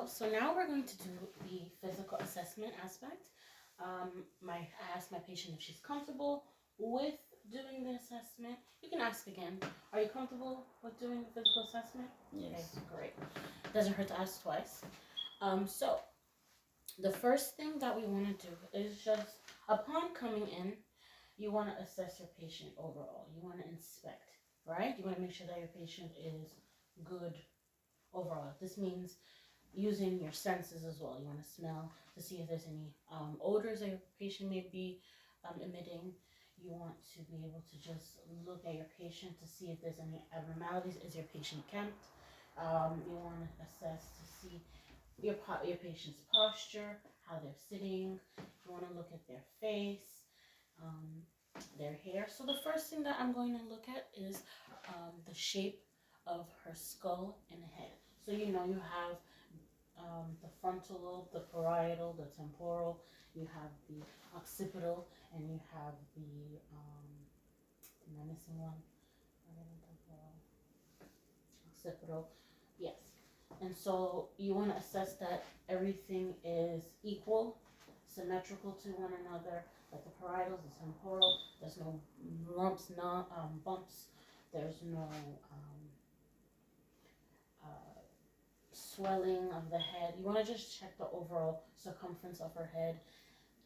So now we're going to do the physical assessment aspect. I asked my patient if she's comfortable with doing the assessment. You can ask again. Are you comfortable with doing the physical assessment? Yes. Okay, great. Doesn't hurt to ask twice. So the first thing that we want to do is just upon coming in, you want to assess your patient overall. You want to inspect, right? You want to make sure that your patient is good overall. This means using your senses as well. You want to smell to see if there's any odors that your patient may be emitting. You want to be able to just look at your patient to see if there's any abnormalities. Is your patient kempt? You want to assess to see your patient's posture, how they're sitting. You want to look at their face, their hair. So the first thing that I'm going to look at is the shape of her skull and head. So you know you have the frontal lobe, the parietal, the temporal, you have the occipital, and you have the, am I missing one? Occipital, yes. And so you want to assess that everything is equal, symmetrical to one another, like the parietals, the temporal, there's no lumps, no bumps, there's no swelling of the head. You want to just check the overall circumference of her head.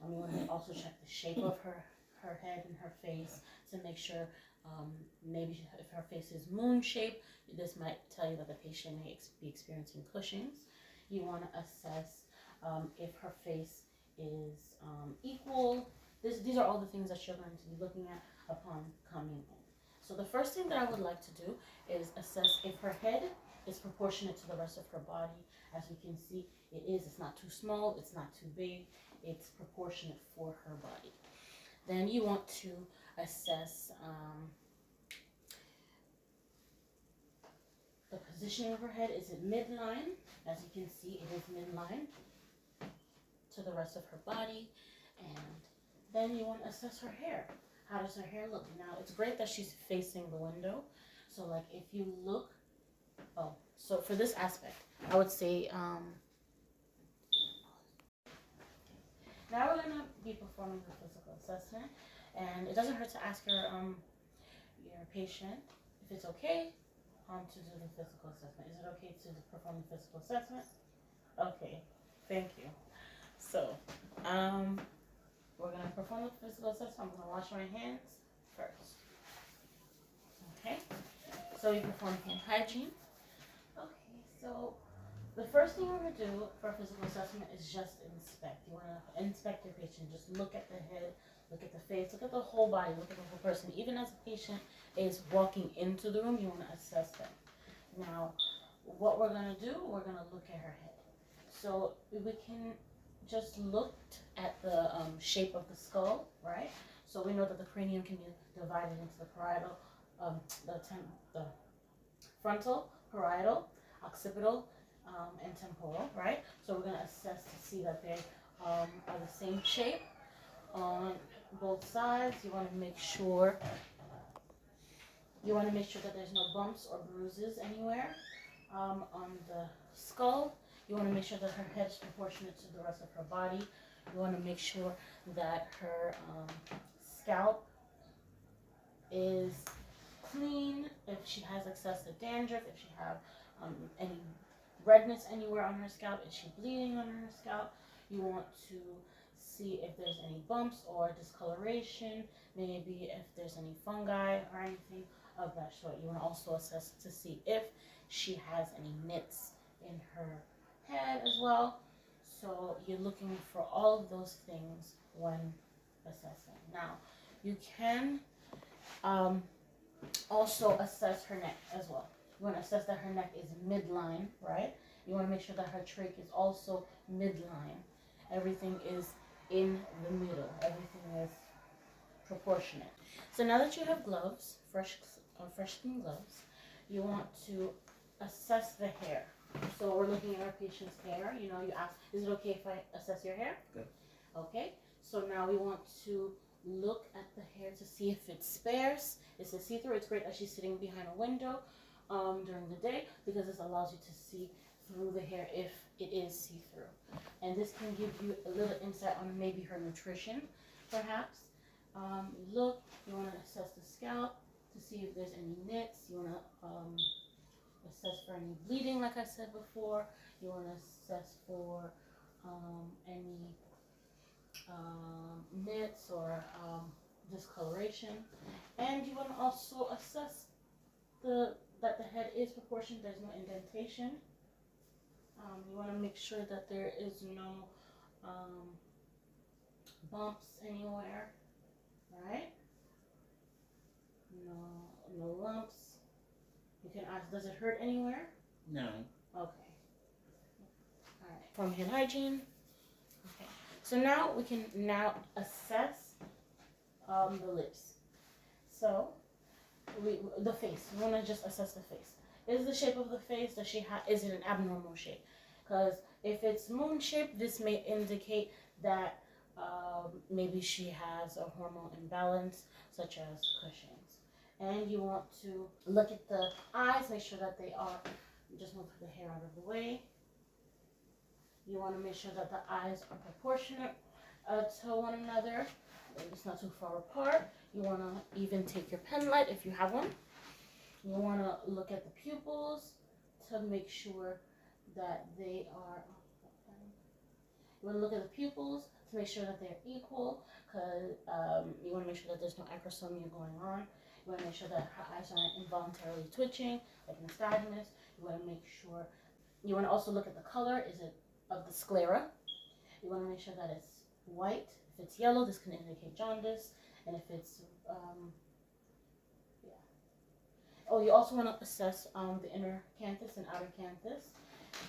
You want to also check the shape of her head and her face to make sure maybe if her face is moon shaped, this might tell you that the patient may be experiencing Cushing's. You want to assess if her face is equal. These are all the things that you're going to be looking at upon coming in. So the first thing that I would like to do is assess if her head is proportionate to the rest of her body. As you can see, it is. It's not too small, it's not too big, it's proportionate for her body. Then you want to assess the positioning of her head. Is it midline? As you can see, it is midline to the rest of her body. And then you want to assess her hair. How does her hair look? Now, it's great that she's facing the window. So, like, if you look, so for this aspect, I would say, now we're going to be performing the physical assessment. And it doesn't hurt to ask your patient if it's okay to do the physical assessment. Is it okay to perform the physical assessment? Okay, thank you. So, we're going to perform the physical assessment. I'm going to wash my hands first. Okay, so we perform hand hygiene. Okay, so the first thing we're going to do for a physical assessment is just inspect. You want to inspect your patient. Just look at the head, look at the face, look at the whole body, look at the whole person. Even as a patient is walking into the room, you want to assess them. Now, what we're going to do, we're going to look at her head. So we can just look at the shape of the skull, right? So we know that the cranium can be divided into the parietal, the frontal, parietal, occipital, and temporal, right? So we're going to assess to see that they are the same shape on both sides. You want to make sure that there's no bumps or bruises anywhere on the skull. You want to make sure that her head is proportionate to the rest of her body. You want to make sure that her scalp is clean. If she has excessive dandruff, if she has any redness anywhere on her scalp, is she bleeding on her scalp? You want to see if there's any bumps or discoloration, maybe if there's any fungi or anything of that sort. You want to also assess to see if she has any nits in her head as well. So you're looking for all of those things when assessing. Now, you can also assess her neck as well. You want to assess that her neck is midline, right? You want to make sure that her trach is also midline. Everything is in the middle. Everything is proportionate. So now that you have gloves, fresh clean gloves, you want to assess the hair. So we're looking at our patient's hair. You ask, is it okay if I assess your hair? Good. Okay. So now we want to look at the hair to see if it's sparse. Is it see-through? It's great that she's sitting behind a window during the day because this allows you to see through the hair if it is see-through. And this can give you a little insight on maybe her nutrition, perhaps. You want to assess the scalp to see if there's any nits. You want to assess for any bleeding, like I said before. You want to assess for any nits or discoloration. And you want to also assess that the head is proportioned, there's no indentation. You want to make sure that there is no bumps anywhere, right? No lumps. You can ask, does it hurt anywhere? No. Okay. Alright, from hand hygiene. Okay. So now we can assess the lips. So the face. You want to just assess the face. Is the shape of the face, is it an abnormal shape? Because if it's moon shaped, this may indicate that maybe she has a hormone imbalance, such as Cushing's. And you want to look at the eyes, make sure that they are, just move the hair out of the way. You want to make sure that the eyes are proportionate to one another. It's not too far apart. You want to even take your pen light if you have one. You want to look at the pupils to make sure that they are. You want to look at the pupils to make sure that they're equal, because you want to make sure that there's no acrosomia going on. You want to make sure that her eyes aren't involuntarily twitching, like nystagmus. You want to make sure. You want to also look at the color. Is it of the sclera? You want to make sure that it's white. If it's yellow, this can indicate jaundice, and if it's Oh, you also want to assess the inner canthus and outer canthus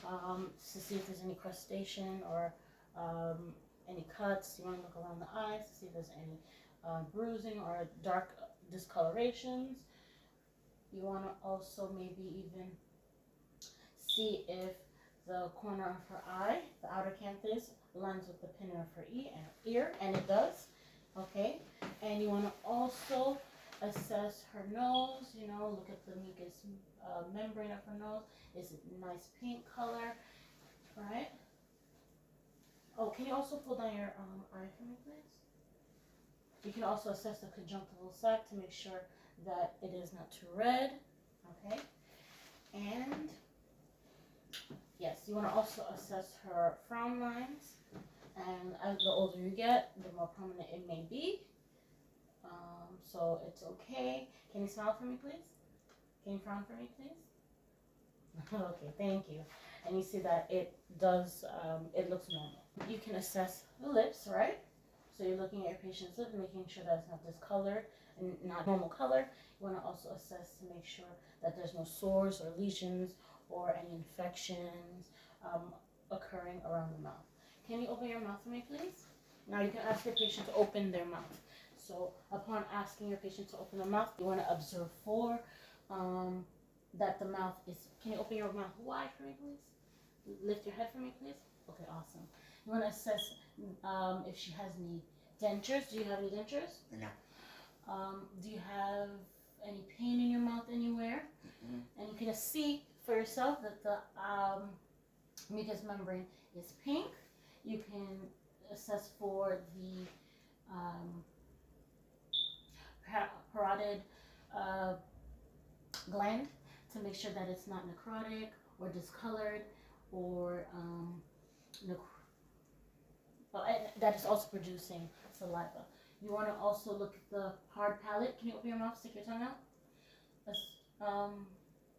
to see if there's any crustation or any cuts. You want to look around the eyes to see if there's any bruising or dark discolorations. You want to also maybe even see if the corner of her eye, the outer canthus, lines with the pinna of her ear, and it does. Okay, and you want to also assess her nose, look at the mucous membrane of her nose. Is it a nice pink color, right? Oh, can you also pull down your eye for me, please? You can also assess the conjunctival sac to make sure that it is not too red, okay? And yes, you want to also assess her frown lines, and as the older you get, the more prominent it may be. So it's okay. Can you smile for me, please? Can you frown for me, please? Okay, thank you. And you see that it does, it looks normal. You can assess the lips, right? So you're looking at your patient's lip, making sure that it's not discolored and not normal color. You want to also assess to make sure that there's no sores or lesions or any infections occurring around the mouth. Can you open your mouth for me, please? Now you can ask your patient to open their mouth. So upon asking your patient to open the mouth, you want to observe for that the mouth is, can you open your mouth wide for me, please? Lift your head for me, please. Okay, awesome. You want to assess if she has any dentures. Do you have any dentures? No. Do you have any pain in your mouth anywhere? Mm-hmm. And you can see for yourself that the mucous membrane is pink. You can assess for the parotid gland to make sure that it's not necrotic or discolored or that is also producing saliva. You want to also look at the hard palate. Can you open your mouth, stick your tongue out?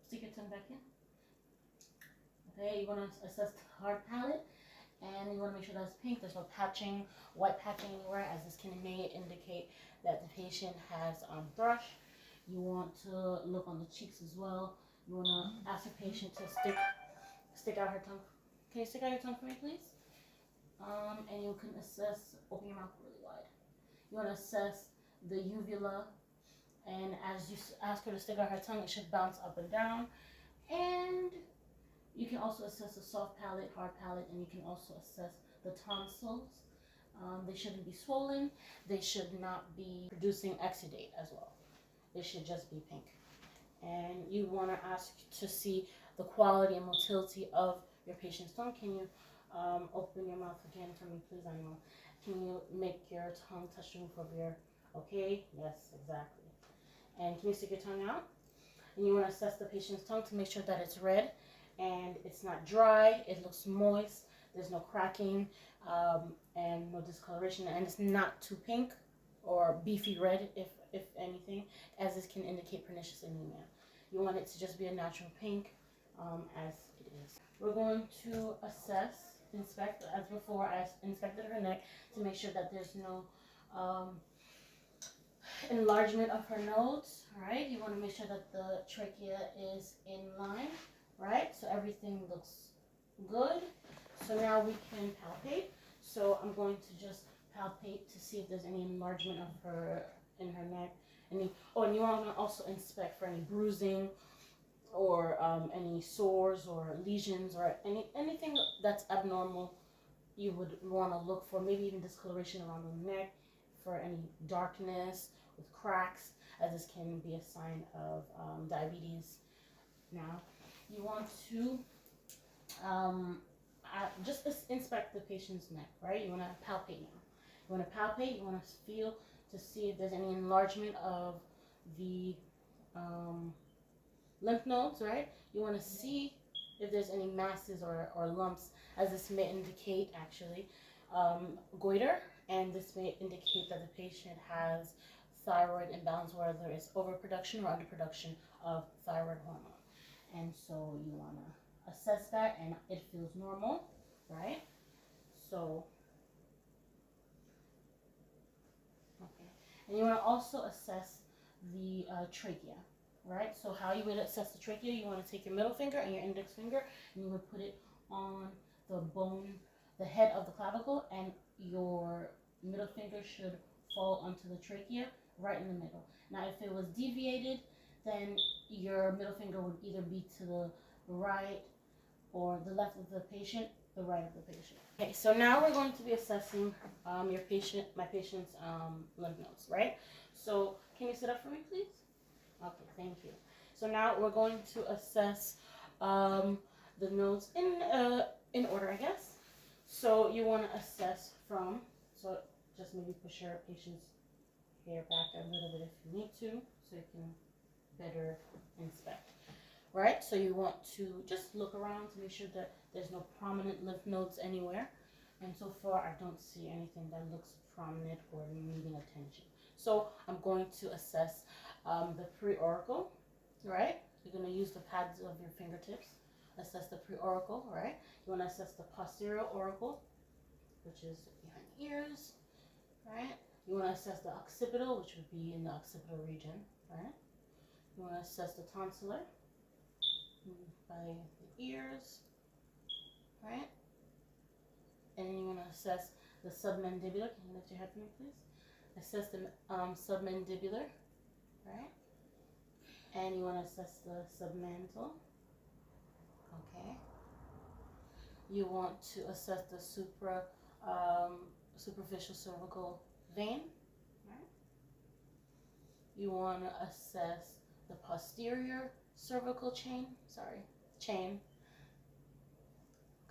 Stick your tongue back in. Okay, you want to assess the hard palate, and you want to make sure that it's pink. There's no patching, white patching anywhere, as this may indicate that the patient has thrush. You want to look on the cheeks as well. You want to ask the patient to stick out her tongue. Can you stick out your tongue for me, please? And you can assess, open your mouth really wide. You want to assess the uvula, and as you ask her to stick out her tongue, it should bounce up and down. And you can also assess the soft palate, hard palate, and you can also assess the tonsils. They shouldn't be swollen. They should not be producing exudate as well. They should just be pink. And you want to ask to see the quality and motility of your patient's tongue. Can you open your mouth again for me, please, animal? Can you make your tongue touch the roof of your, okay? Yes, exactly. And can you stick your tongue out? And you want to assess the patient's tongue to make sure that it's red and it's not dry, it looks moist, there's no cracking, and no discoloration, and it's not too pink or beefy red, if anything, as this can indicate pernicious anemia. You want it to just be a natural pink, as it is. We're going to inspect, as before, I inspected her neck to make sure that there's no enlargement of her nose. All right, you want to make sure that the trachea is in line, right? So everything looks good. So now we can palpate. So I'm going to just palpate to see if there's any enlargement of her in her neck. And you want to also inspect for any bruising or any sores or lesions or anything that's abnormal. You would want to look for maybe even discoloration around the neck, for any darkness with cracks, as this can be a sign of diabetes. Now, you want to just inspect the patient's neck, right? You want to palpate now. You want to palpate, you want to feel to see if there's any enlargement of the lymph nodes, right? You want to see if there's any masses or lumps, as this may indicate actually goiter, and this may indicate that the patient has thyroid imbalance, whether it's overproduction or underproduction of thyroid hormone. And so you want to assess that, and it feels normal, right? So, okay. And you want to also assess the trachea, right? So how you would assess the trachea, you want to take your middle finger and your index finger, and you would put it on the bone, the head of the clavicle, and your middle finger should fall onto the trachea right in the middle. Now, if it was deviated, then your middle finger would either be to the right or the left of the patient, the right of the patient. Okay, so now we're going to be assessing my patient's lymph nodes, right? So can you sit up for me, please? Okay, thank you. So now we're going to assess the nodes in order, I guess. So you want to assess from, so just maybe push your patient's hair back a little bit if you need to, so you can better inspect. Right? So you want to just look around to make sure that there's no prominent lymph nodes anywhere. And so far, I don't see anything that looks prominent or needing attention. So I'm going to assess the preauricle, right? You're going to use the pads of your fingertips. Assess the preauricle, right? You want to assess the posterior auricle, which is behind the ears, right? You want to assess the occipital, which would be in the occipital region, right? You want to assess the tonsillar by the ears, right? And then you want to assess the submandibular. Can you lift your head for me, please? Assess the submandibular, right? And you want to assess the submantle. Okay. You want to assess the superficial cervical vein, right? You want to assess the posterior cervical chain.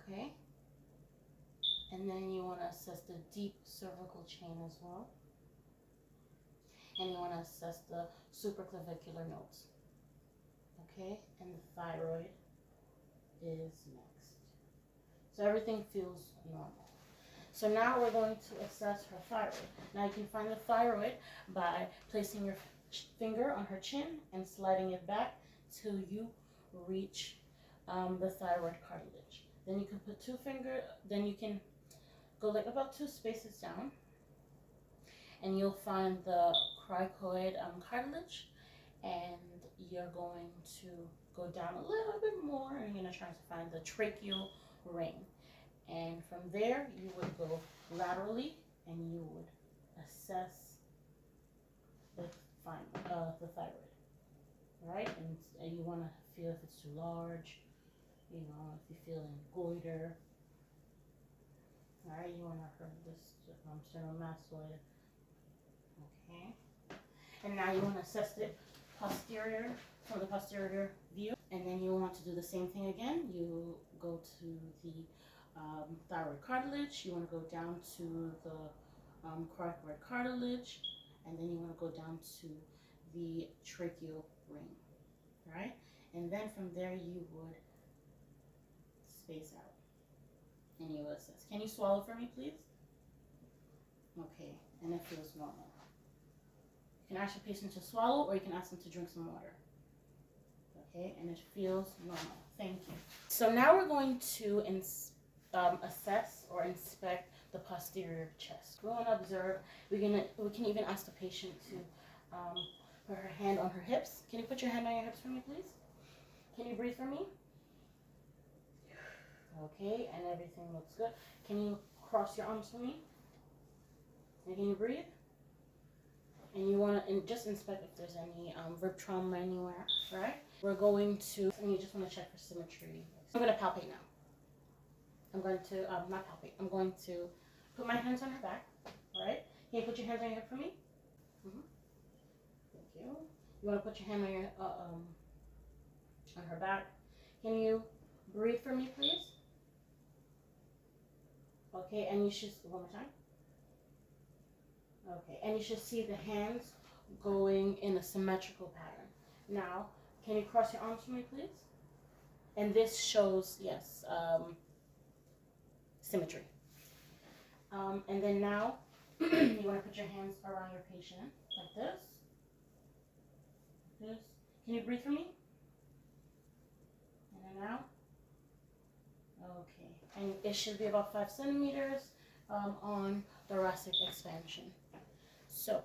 Okay. And then you want to assess the deep cervical chain as well. And you want to assess the supraclavicular nodes. Okay, and the thyroid is next. So everything feels normal. So now we're going to assess her thyroid. Now you can find the thyroid by placing your finger on her chin and sliding it back till you reach the thyroid cartilage. Then you can put then you can go like about 2 spaces down, and you'll find the cricoid cartilage, and you're going to go down a little bit more, and you're going to try to find the tracheal ring. And from there, you would go laterally, and you would assess the thyroid, right? And you want to feel if it's too large, you know, if you feel any goiter. All right, you want to hurt this sternomastoid. Okay. And now you want to assess it from the posterior view. And then you want to do the same thing again. You go to the thyroid cartilage. You want to go down to the cricoid cartilage, and then you want to go down to the tracheal ring, right? And then from there you would space out and you would assess. Can you swallow for me, please? Okay, and it feels normal. You can ask your patient to swallow, or you can ask them to drink some water. Okay, and it feels normal. Thank you. So now we're going to assess or inspect the posterior chest. We're going to observe. We can even ask the patient to put her hand on her hips. Can you put your hand on your hips for me, please? Can you breathe for me? Okay, and everything looks good. Can you cross your arms for me? And can you breathe? And you want to just inspect if there's any rib trauma anywhere, right? We're going to, and you just want to check for symmetry. I'm going to palpate now. I'm going to, not palpate, I'm going to put my hands on her back, right? Can you put your hands on your hip for me? Thank you. You want to put your hand on your, on her back. Can you breathe for me, please? Okay, and you should, one more time. Okay, and you should see the hands going in a symmetrical pattern. Now, can you cross your arms for me, please? And this shows, yes, symmetry. And then now, you want to put your hands around your patient, like this. Like this. Can you breathe for me? And then out. Okay, and it should be about 5 centimeters on thoracic expansion. So,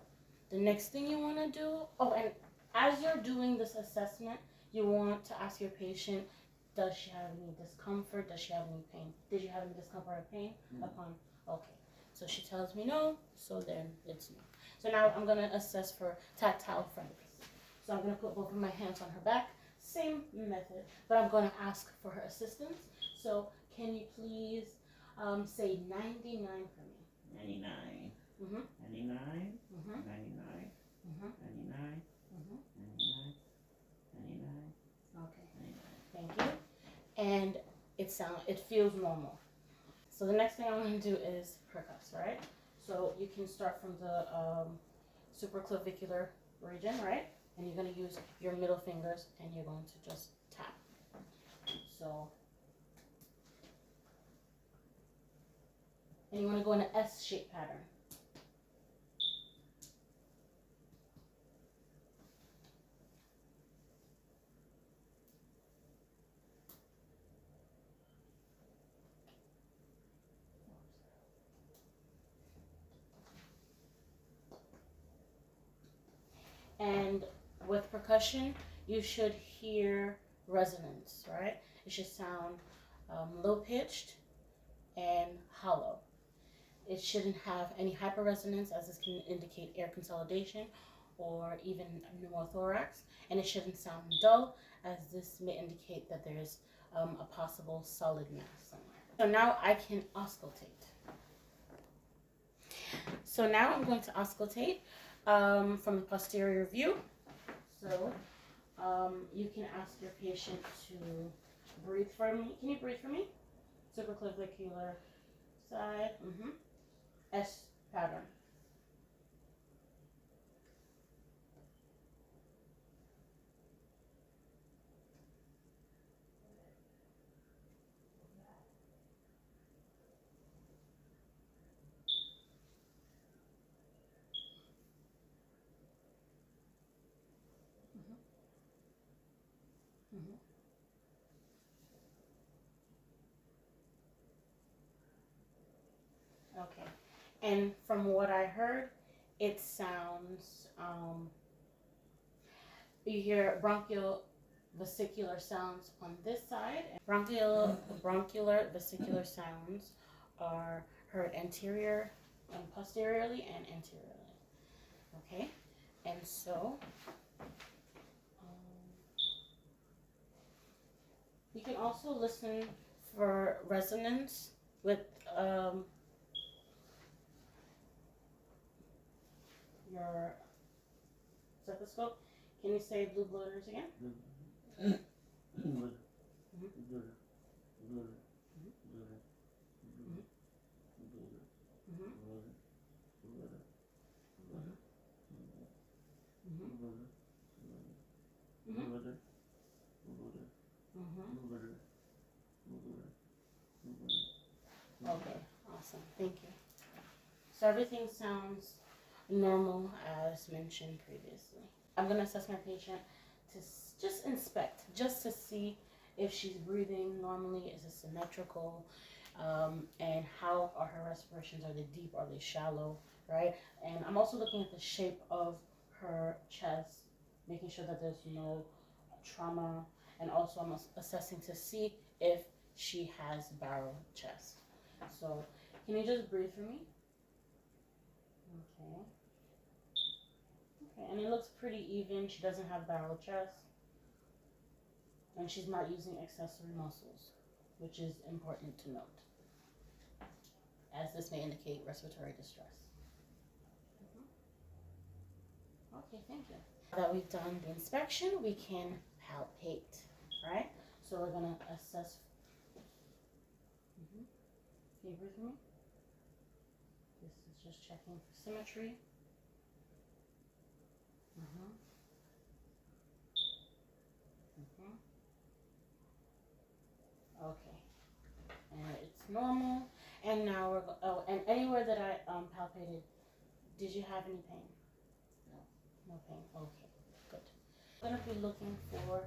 the next thing you want to do, oh, and as you're doing this assessment, you want to ask your patient, does she have any discomfort? Does she have any pain? Did you have any discomfort or pain upon? Okay, so she tells me no, so then it's no. So now I'm going to assess for tactile friendliness. So I'm going to put both of my hands on her back, same method, but I'm going to ask for her assistance. So can you please say 99 for me? 99. 99. 99. 99. 99. 99. Okay. 99. Thank you. And it feels normal. So the next thing I'm going to do is percuss, right? So you can start from the supraclavicular region, right? And you're going to use your middle fingers and you're going to just tap. So, and you want to go in an S-shaped pattern. And with percussion, you should hear resonance, right? It should sound low-pitched and hollow. It shouldn't have any hyperresonance, as this can indicate air consolidation or even pneumothorax. And it shouldn't sound dull, as this may indicate that there is a possible solid mass somewhere. So now I can auscultate. So now I'm going to auscultate from the posterior view. So you can ask your patient to breathe for me. Can you breathe for me? Supraclavicular side. S pattern. Okay. And from what I heard, it sounds, you hear bronchial vesicular sounds on this side. Bronchial vesicular sounds are heard anterior and posteriorly and anteriorly. Okay? And so, you can also listen for resonance with your stethoscope. Can you say blue bloaters again? Okay, awesome. Thank you. So everything sounds normal as mentioned previously. I'm going to assess my patient to just inspect, just to see if she's breathing normally, is it symmetrical, and how are her respirations? Are they deep? Are they shallow? Right? And I'm also looking at the shape of her chest, making sure that there's no trauma, and also I'm assessing to see if she has barrel chest. So can you just breathe for me? Okay. Okay, and it looks pretty even. She doesn't have barrel chest. And she's not using accessory muscles, which is important to note, as this may indicate respiratory distress. Okay, thank you. Now that we've done the inspection, we can palpate, right? So we're gonna assess. Can you breathe for me? This is just checking for symmetry. Okay, and it's normal. And now we're oh, and anywhere that I palpated, did you have any pain? No pain. Okay, good. I'm gonna be looking for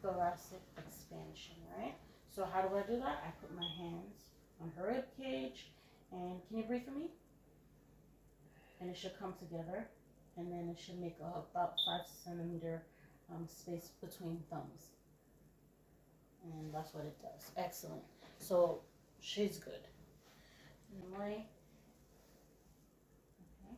thoracic expansion, right? So how do I do that? I put my hands on her rib cage, and can you breathe for me? And it should come together, and then it should make about 5 centimeter space between thumbs. And that's what it does. Excellent. So she's good. Lay. Okay.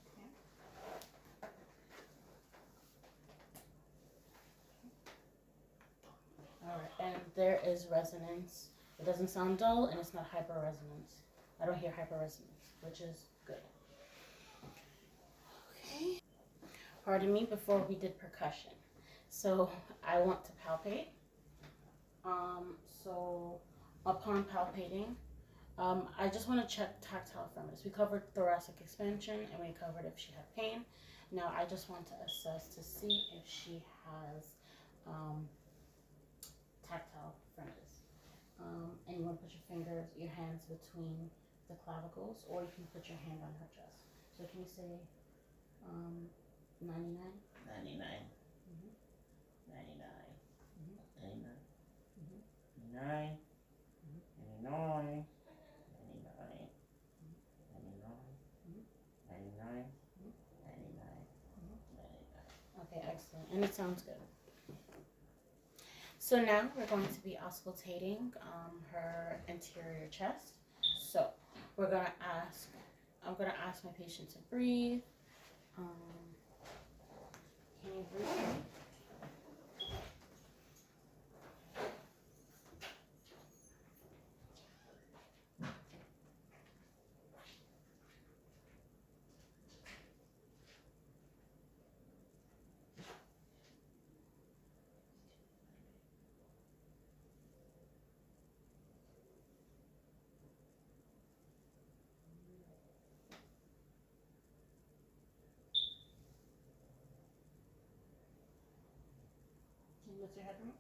Okay. All right. And there is resonance. It doesn't sound dull, and it's not hyperresonance. I don't hear hyperresonance, which is good. Okay. Pardon me, before we did percussion. So I want to palpate. So upon palpating, I just want to check tactile firmness. We covered thoracic expansion, and we covered if she had pain. Now I just want to assess to see if she has tactile firmness. And you want to put your hands between the clavicles, or you can put your hand on her chest. So can you say 99? 99. 99. 99. 99. 99. Okay, excellent. And it sounds good. So now we're going to be auscultating her anterior chest. So I'm going to ask my patient to breathe. Can you breathe? Can you lift your head for me?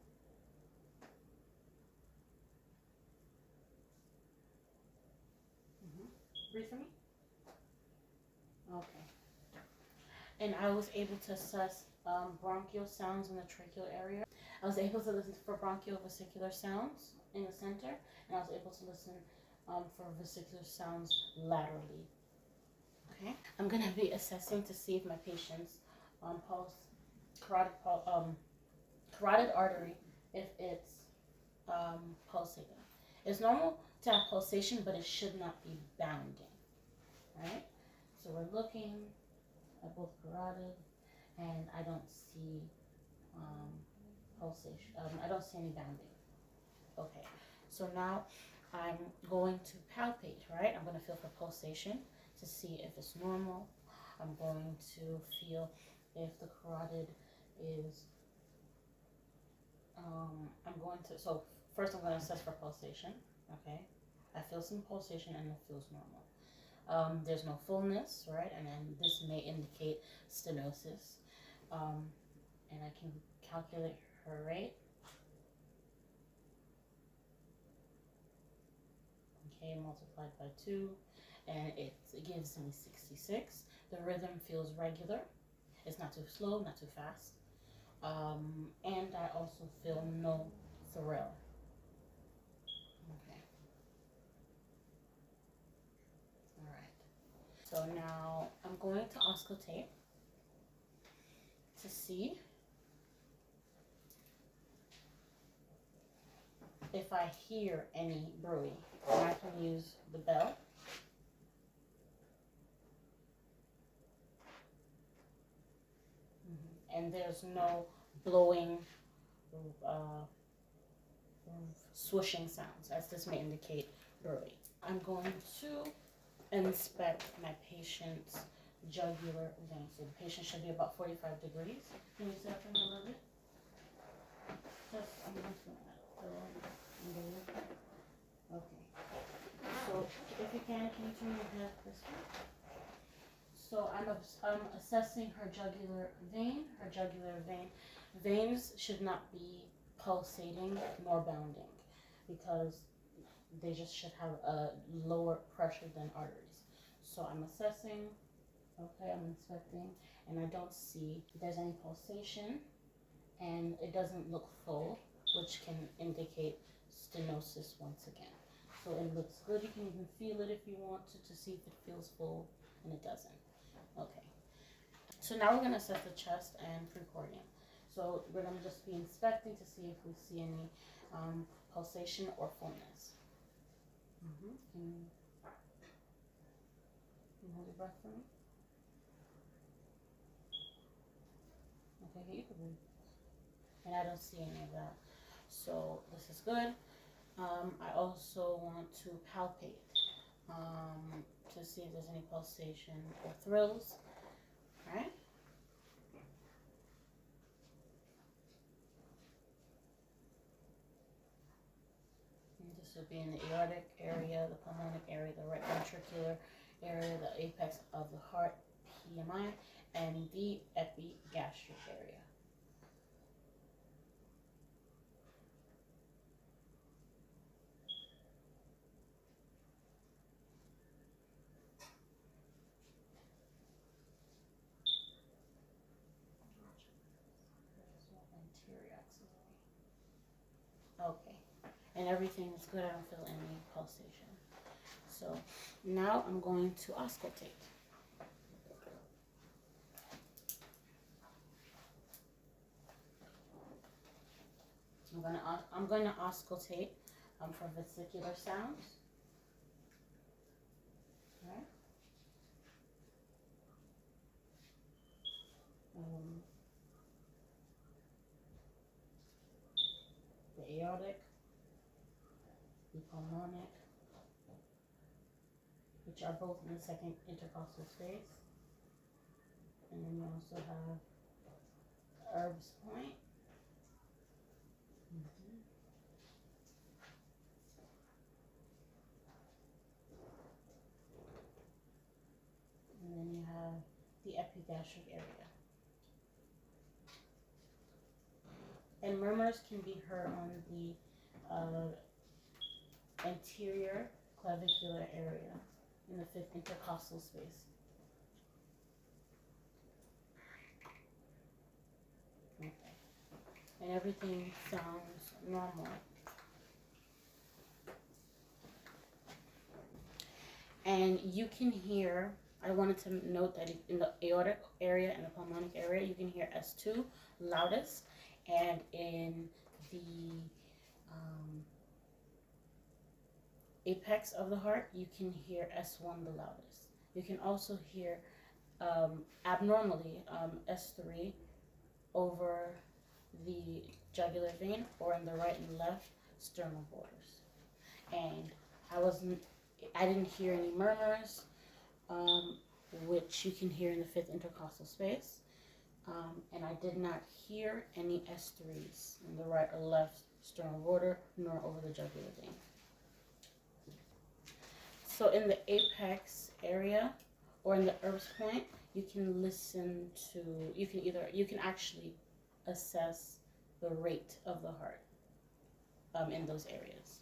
Breathe for me? Okay. And I was able to assess bronchial sounds in the tracheal area. I was able to listen for bronchiovesicular sounds in the center, and I was able to listen for vesicular sounds laterally. Okay, I'm gonna be assessing to see if my patient's carotid artery, if it's pulsating. It's normal to have pulsation, but it should not be bounding. Right? So we're looking at both carotid, and I don't see pulsation. I don't see any bounding. Okay. So now I'm going to palpate, right? I'm going to feel for pulsation to see if it's normal. I'm going to feel if the carotid is, so first I'm going to assess for pulsation, okay? I feel some pulsation and it feels normal. There's no fullness, right? And then this may indicate stenosis. And I can calculate her rate. Okay, multiplied by 2, and it gives me 66. The rhythm feels regular. It's not too slow, not too fast. And I also feel no thrill. Okay. All right. So now I'm going to auscultate to see if I hear any brewing. And I can use the bell. And there's no blowing, swooshing sounds, as this may indicate brewing. I'm going to inspect my patient's jugular vein. So the patient should be about 45 degrees. Can you see that for me a little bit? I'm just going to okay. So if you can you turn your head this way? So I'm assessing her jugular vein. Her jugular vein. Veins should not be pulsating nor bounding because they just should have a lower pressure than arteries. So I'm assessing, okay, I'm inspecting, and I don't see if there's any pulsation, and it doesn't look full, which can indicate stenosis once again. So it looks good. You can even feel it if you want to see if it feels full, and it doesn't. Okay. So now we're going to assess the chest and precordium. So we're going to just be inspecting to see if we see any pulsation or fullness. Can you hold your breath for me? Okay, you can breathe. And I don't see any of that. So this is good. I also want to palpate to see if there's any pulsation or thrills. All right. And this will be in the aortic area, the pulmonic area, the right ventricular area, the apex of the heart, PMI, and the epigastric area. Okay, and everything is good. I don't feel any pulsation. So now I'm going to auscultate. I'm going to auscultate for vesicular sounds. All right. The aortic, the pulmonic, which are both in the second intercostal space. And then you also have Erb's point. And then you have the epigastric area. And murmurs can be heard on the anterior clavicular area in the fifth intercostal space. Okay. And everything sounds normal. And you can hear, I wanted to note that in the aortic area and the pulmonic area, you can hear S2 loudest, and in the apex of the heart, you can hear S1 the loudest. You can also hear abnormally S3 over the jugular vein or in the right and left sternal borders. and I didn't hear any murmurs, which you can hear in the fifth intercostal space. And I did not hear any S3s in the right or left sternal border, nor over the jugular vein. So in the apex area, or in the Erb's point, you can listen to, you can actually assess the rate of the heart in those areas.